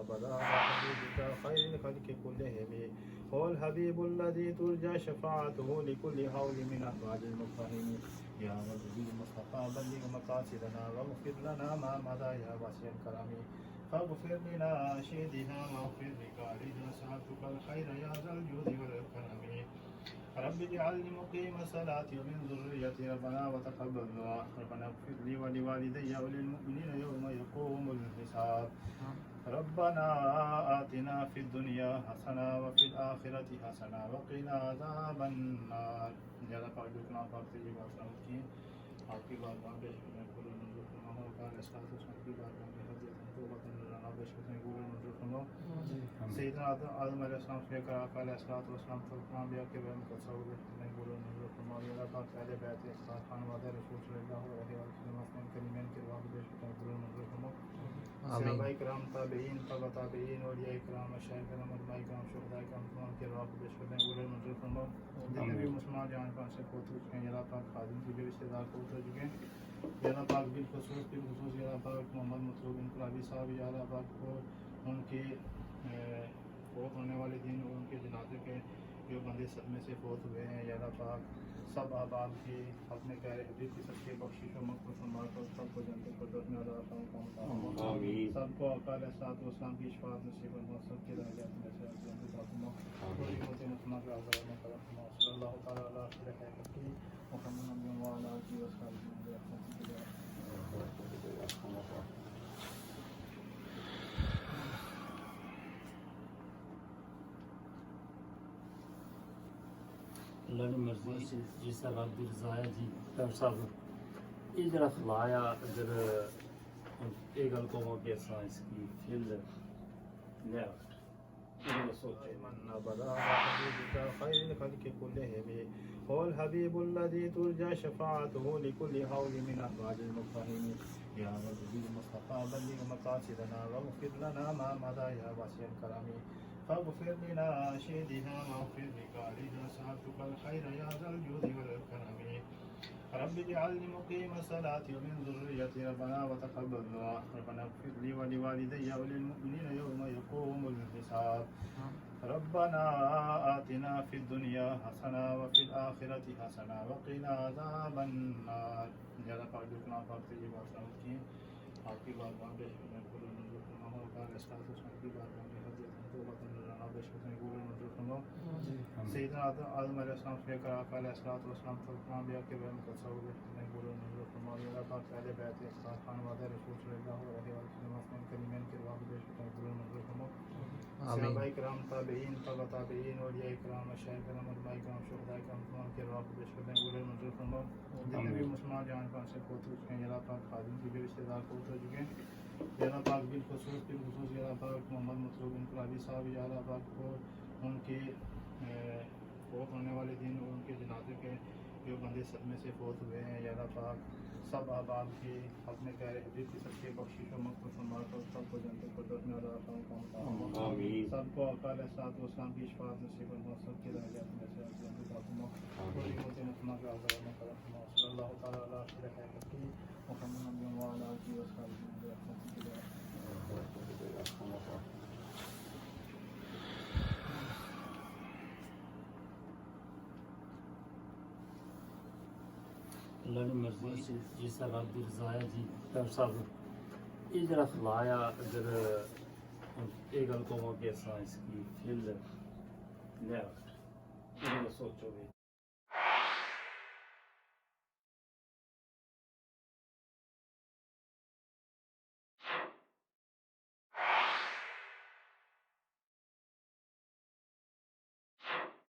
بدا حبيبك خير الخلق كلهم هو الحبيب الذي ترجى شفاعته لكل هول من أحوال المفاهيم يا رب بالمصطفى بلغ مقاصدنا واغفر لنا ما مضى يا واسع الكرم فاغفر لناشدها واغفر لقارئنا سألتك الخير يا ذا الجود والكرم رب اجعلني مقيم صلاتي ومن ذريتي ربنا وتقبل دعاء ربنا اغفر لي ولوالدي وللمؤمنين يوم يقوم الحساب ربنا آتنا في الدنيا حسنة وفي الآخرة حسنة وقنا عذاب النار زیادہ پاک جو کلام پاک سے یہ بات سمجھ کی آپ کی بات میں بے شک میں قرآن منظور فرما ہوں کال اسلام حسن کی بات میں حضرت توبۃ لنا بے شک میں قرآن منظور فرما سیدنا آدم علیہ السلام سے کہا کال اسلام والسلام فرمان بیا کہ وہ متصور میں قرآن منظور فرما اللہ پاک اہل بیت اصحاب خانوادہ رسول صلی اللہ علیہ وسلم اپنے کلمین کے بعد بے شک میں قرآن منظور فرما صحابہ کرام تابعین تبع تابعین اولیاء کرام مشائخ کرام علماء کرام شہداء کرام تمام کے بعد بے شک میں قرآن منظور فرما جتنے بھی مسلمان جہاں پاک سے فوت ہو چکے ہیں اللہ پاک خادم کی بھی رشتہ دار فوت ہو چکے ہیں اللہ پاک بالخصوص اللہ پاک محمد مطلوب انقلابی صاحب یا اللہ پاک کو ان کے فوت ہونے والے دن اور ان کے جنازے کے جو بندے صدمے سے فوت ہوئے ہیں یا اللہ پاک سب احباب کی اپنے پیارے حبیب کی سب کے بخشش و مغفرت فرما کر سب کو جنت الفردوس میں عطا فرما سب کو آقا علیہ الصلوۃ والسلام کی شفاعت نصیب فرما سب کے درجات میں سے جنت عطا فرما پوری امت مسلمہ کا عزت و کرم فرما صلی اللہ تعالی علی خیر خلقہ محمد وعلی آلہ وصحبہ اللہ نے مرضی جس طرح عبد الرزاق جی ڈاکٹر صاحب یہ جرا فلایا اگر یہ گل کو کہ اس کی فیلڈ لے سوچے من بدا حبيبك خير الخلق كلهم هو الحبيب الذي ترجى شفاعته لكل هول من أحوال المفاهيم يا رب بالمصطفى بلغ مقاصدنا واغفر لنا ما مضى يا واسع الكرم فاغفر لناشدها واغفر لقارئنا سألتك الخير يا ذا الجود والكرم رب اجعلني مقيم صلاتي ومن ذريتي ربنا وتقبل دعاء ربنا اغفر لي ولوالدي وللمؤمنين يوم يقوم الحساب ربنا آتنا في الدنيا حسنة وفي الآخرة حسنة وقنا عذاب النار زیادہ پاک جو کلام پاک سے یہ بات سمجھ کی آپ کی بات میں بے شک میں قرآن منظور فرما ہوں کال اسلام حسن کی بات میں حضرت توبۃ لنا بے شک میں قرآن منظور فرما سیدنا آدم علیہ السلام سے کہا کال اسلام والسلام فرمان بیا کہ وہ متصور میں قرآن منظور فرما اللہ پاک اہل بیت اصحاب خانوادہ رسول صلی اللہ علیہ وسلم اپنے کلمین کے بعد بے شک میں قرآن منظور فرما صحابہ کرام تابعین تبع تابعین اولیاء کرام مشائخ کرام علماء کرام شہداء کرام تمام کے بعد بے شک میں قرآن منظور فرما جتنے بھی مسلمان جہاں پاک سے فوت ہو چکے ہیں اللہ پاک خادم کی بھی رشتہ دار فوت ہو چکے ہیں اللہ پاک بالخصوص اللہ پاک محمد مطلوب انقلابی صاحب یا اللہ پاک کو ان کے فوت ہونے والے دن اور ان کے جنازے کے جو بندے صدمے سے فوت ہوئے ہیں یا اللہ پاک سب احباب کی اپنے پیارے حبیب کی سب کے بخشش و مغفرت فرما کر سب کو جنت الفردوس میں عطا فرما سب کو آقا علیہ الصلوۃ والسلام کی شفاعت نصیب فرما سب کے درجات میں سے جنت عطا فرما پوری امت مسلمہ کا عزت و کرم فرما صلی اللہ تعالی علی خیر خلقہ محمد وعلی آلہ وصحبہ اللہ نے مرضی جس طرح عبد الرزاق جی ڈاکٹر صاحب یہ جرا فلایا اگر یہ گل کو کہ اس کی فیلڈ لے سوچو گے